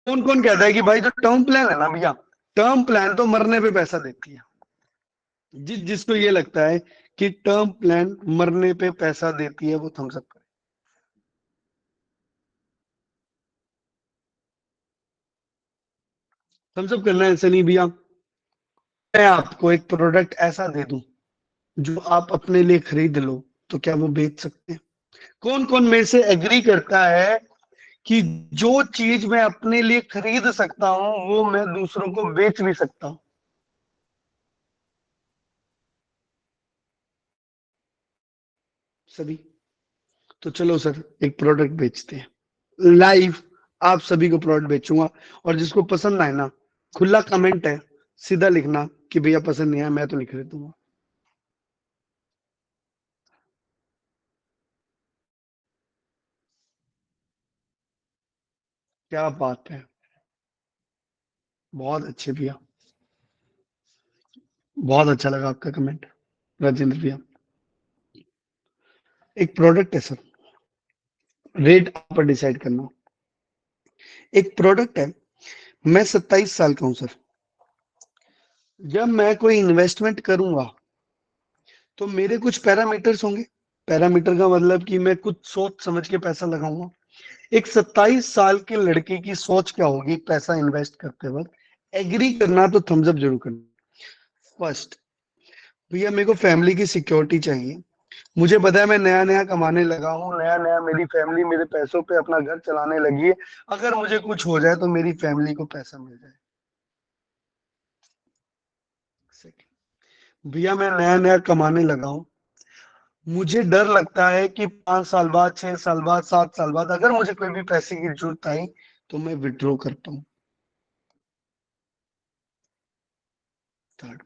कौन कौन कहता है कि भाई जो टर्म प्लान है ना भैया, टर्म प्लान तो मरने पे पैसा देती है। जिसको ये लगता है कि टर्म प्लान मरने पे पैसा देती है, वो थम्स अप करे। थम्स अप करना ऐसे नहीं भैया। मैं आपको एक प्रोडक्ट ऐसा दे दूं जो आप अपने लिए खरीद लो, तो क्या वो बेच सकते हैं? कौन कौन मेरे से एग्री करता है कि जो चीज मैं अपने लिए खरीद सकता हूं वो मैं दूसरों को बेच भी सकता हूं? सभी। तो चलो सर, एक प्रोडक्ट बेचते हैं लाइव। आप सभी को प्रोडक्ट बेचूंगा, और जिसको पसंद आए ना, खुला कमेंट है, सीधा लिखना कि भैया पसंद नहीं आया, मैं तो नहीं खरीदूंगा। क्या बात है, बहुत अच्छे भैया, बहुत अच्छा लगा आपका कमेंट राजेंद्र भैया। एक प्रोडक्ट है सर, रेट आप पर डिसाइड करना। एक प्रोडक्ट है, मैं 27 साल का हूं सर। जब मैं कोई इन्वेस्टमेंट करूंगा तो मेरे कुछ पैरामीटर्स होंगे। पैरामीटर का मतलब कि मैं कुछ सोच समझ के पैसा लगाऊंगा। एक 27 साल के लड़के की सोच क्या होगी पैसा इन्वेस्ट करते वक्त? एग्री करना तो थम्स अप जरूर करना। फर्स्ट, भैया मेरे को फैमिली की सिक्योरिटी चाहिए। मुझे पता है मैं नया नया कमाने लगा हूँ, नया नया मेरी फैमिली मेरे पैसों पे अपना घर चलाने लगी है। अगर मुझे कुछ हो जाए तो मेरी फैमिली को पैसा मिल जाए। सेकंड, भैया मैं नया नया कमाने लगा हूँ, मुझे डर लगता है कि 5 साल बाद, 6 साल बाद, 7 साल बाद अगर मुझे कोई भी पैसे की जरूरत आई तो मैं विड्रॉ कर पाऊँ। थर्ड,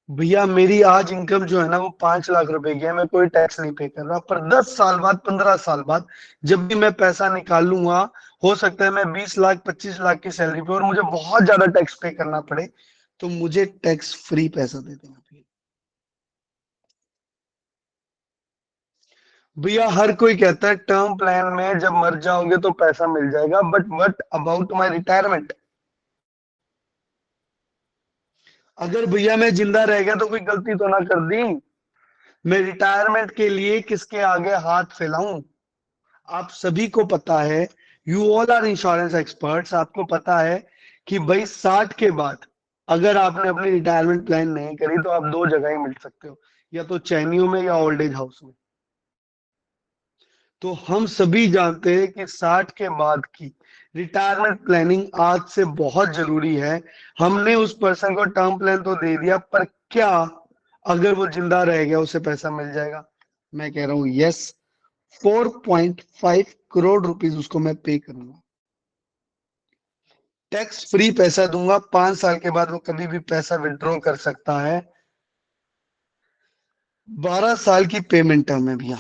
भैया मेरी आज इनकम जो है ना वो 5 लाख रुपए की है, मैं कोई टैक्स नहीं पे कर रहा, पर 10 साल बाद, 15 साल बाद जब भी मैं पैसा निकालूंगा, हो सकता है मैं 20 लाख, 25 लाख की सैलरी पे और मुझे बहुत ज्यादा टैक्स पे करना पड़े, तो मुझे टैक्स फ्री पैसा दे देना भैया। भैया हर कोई कहता है टर्म प्लान में जब मर जाओगे तो पैसा मिल जाएगा, but what about my retirement? अगर भैया मैं जिंदा रह गया तो कोई गलती तो ना कर दी? मैं रिटायरमेंट के लिए किसके आगे हाथ फैलाऊं? आप सभी को पता है, you all are insurance experts, आपको पता है कि भाई 60 के बाद अगर आपने अपनी रिटायरमेंट प्लान नहीं करी तो आप दो जगह ही मिल सकते हो, या तो चैनियों में या ओल्ड एज हाउस में। तो हम सभी जानते हैं कि 60 के बाद की रिटायरमेंट प्लानिंग आज से बहुत जरूरी है। हमने उस पर्सन को टर्म प्लान तो दे दिया, पर क्या अगर वो जिंदा रह गया उसे पैसा मिल जाएगा? मैं कह रहा हूं यस। 4.5 करोड़ रुपीस उसको मैं पे करूंगा, टैक्स फ्री पैसा दूंगा। 5 साल के बाद वो कभी भी पैसा विड्रॉ कर सकता है। 12 साल की पेमेंट टर्म है भैया,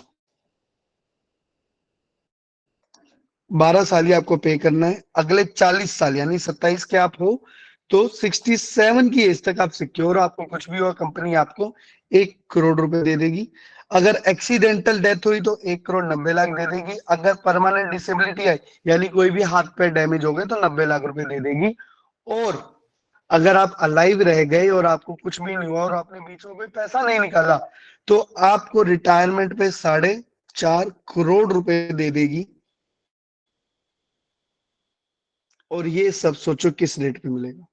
12 साल ही आपको पे करना है। अगले 40 साल यानी 27 के आप हो तो 67 की एज तक आप सिक्योर हो, आपको कुछ भी हुआ कंपनी आपको 1 करोड़ रुपए दे देगी। अगर एक्सीडेंटल डेथ हुई तो 1 करोड़ 90 लाख दे देगी। अगर परमानेंट डिसेबिलिटी आई यानी कोई भी हाथ पैर डैमेज हो गए तो 90 लाख रुपए दे देगी। और अगर आप अलाइव रह गए और आपको कुछ भी नहीं हुआ और आपने बीच में कोई पैसा नहीं निकाला तो आपको रिटायरमेंट पे 4.5 करोड़ रुपए दे देगी। और ये सब सोचो किस रेट पे मिलेगा।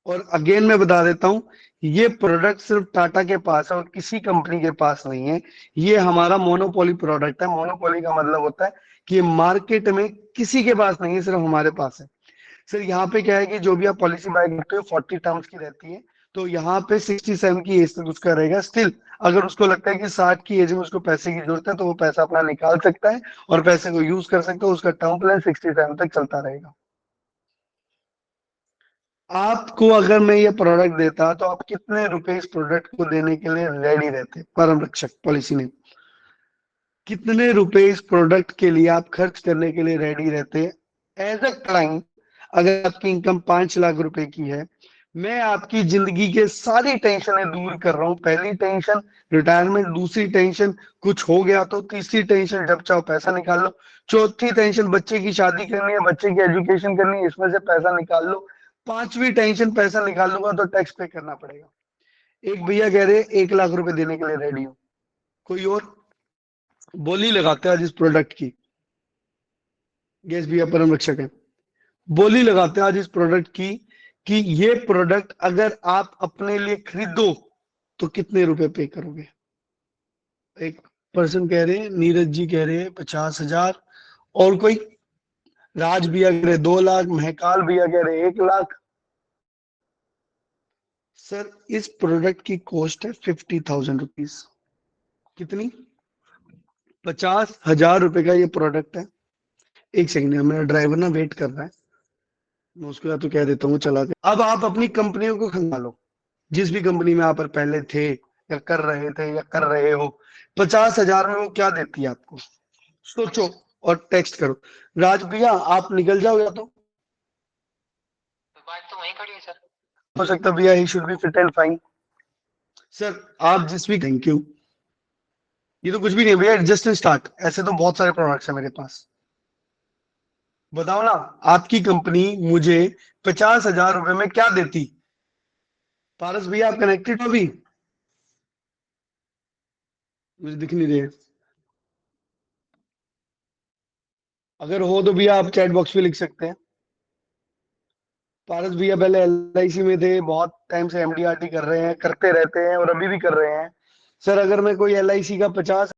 और अगेन मैं बता देता हूं, ये प्रोडक्ट सिर्फ टाटा के पास है और किसी कंपनी के पास नहीं है। ये हमारा मोनोपोली प्रोडक्ट है। मोनोपोली का मतलब होता है कि मार्केट में किसी के पास नहीं है, सिर्फ हमारे पास है। सर यहाँ पे क्या है कि जो भी आप पॉलिसी बाय करते हो 40 टर्म्स की रहती है। तो यहाँ पे 67 की एज तक उसका रहेगा। स्टिल अगर उसको लगता है कि 60 की एज में उसको पैसे की जरूरत है तो वो पैसा अपना निकाल सकता है और पैसे को यूज कर सकता है। उसका टर्म प्लान 67 तक चलता रहेगा। आपको अगर मैं ये प्रोडक्ट देता तो आप कितने रुपए इस प्रोडक्ट को देने के लिए रेडी रहते? परम रक्षक पॉलिसी ने कितने रुपए इस प्रोडक्ट के लिए आप खर्च करने के लिए रेडी रहते एज अ क्लाइंट? अगर आपकी इनकम 5 लाख रुपए की है मैं आपकी जिंदगी के सारी टेंशनें दूर कर रहा हूँ। पहली टेंशन रिटायरमेंट, दूसरी टेंशन कुछ हो गया तो, तीसरी टेंशन जब चाहो पैसा निकाल लो, चौथी टेंशन बच्चे की शादी करनी है, बच्चे की एजुकेशन करनी है, इसमें से पैसा निकाल लो, पांचवी टेंशन पैसा निकाल लूंगा तो टैक्स पे करना पड़ेगा। एक भैया कह रहे 1 लाख रुपए देने के लिए रेडी हो। कोई और बोली लगाते हैं आज इस प्रोडक्ट की। गैस भैया परम रक्षक है। बोली लगाते हैं आज इस प्रोडक्ट की कि ये प्रोडक्ट अगर आप अपने लिए खरीदो तो कितने रुपए पे करोगे। एक पर्सन कह रहे हैं, नीरज जी कह रहे हैं 50,000, और कोई राज भैया कह रहे 2 लाख, महकाल भैया कह रहे 1 लाख। सर इस प्रोडक्ट की कॉस्ट है 50,000 रुपीज। कितनी? 50,000 रुपए का ये प्रोडक्ट है। एक सेकंड, मेरा ड्राइवर ना वेट कर रहा है, मैं उसको या तो कह देता हूँ चला के। अब आप अपनी कंपनियों को खंगालो, जिस भी कंपनी में आप पहले थे या कर रहे थे या कर रहे हो, 50,000 में वो क्या देती है आपको, सोचो और टेक्स्ट करो। राज भैया आप निकल जाओ या तो। बाइक तो वहीं खड़ी है सर। हो सकता है भैया he should be fit and fine. Sir आप जिस भी, थैंक यू। ये तो कुछ भी नहीं भैया, जस्ट स्टार्ट, ऐसे तो बहुत सारे प्रोडक्ट्स है मेरे पास। बताओ ना, आपकी कंपनी मुझे 50,000 रुपए में क्या देती। पारस भैया आप कनेक्टेड हो अभी? मुझे दिख नहीं रहे। अगर हो तो भैया आप चैट बॉक्स पे लिख सकते हैं। पारस भैया पहले एलआईसी में थे, बहुत टाइम से एमडीआरटी कर रहे हैं, करते रहते हैं और अभी भी कर रहे हैं। सर अगर मैं कोई एलआईसी का 50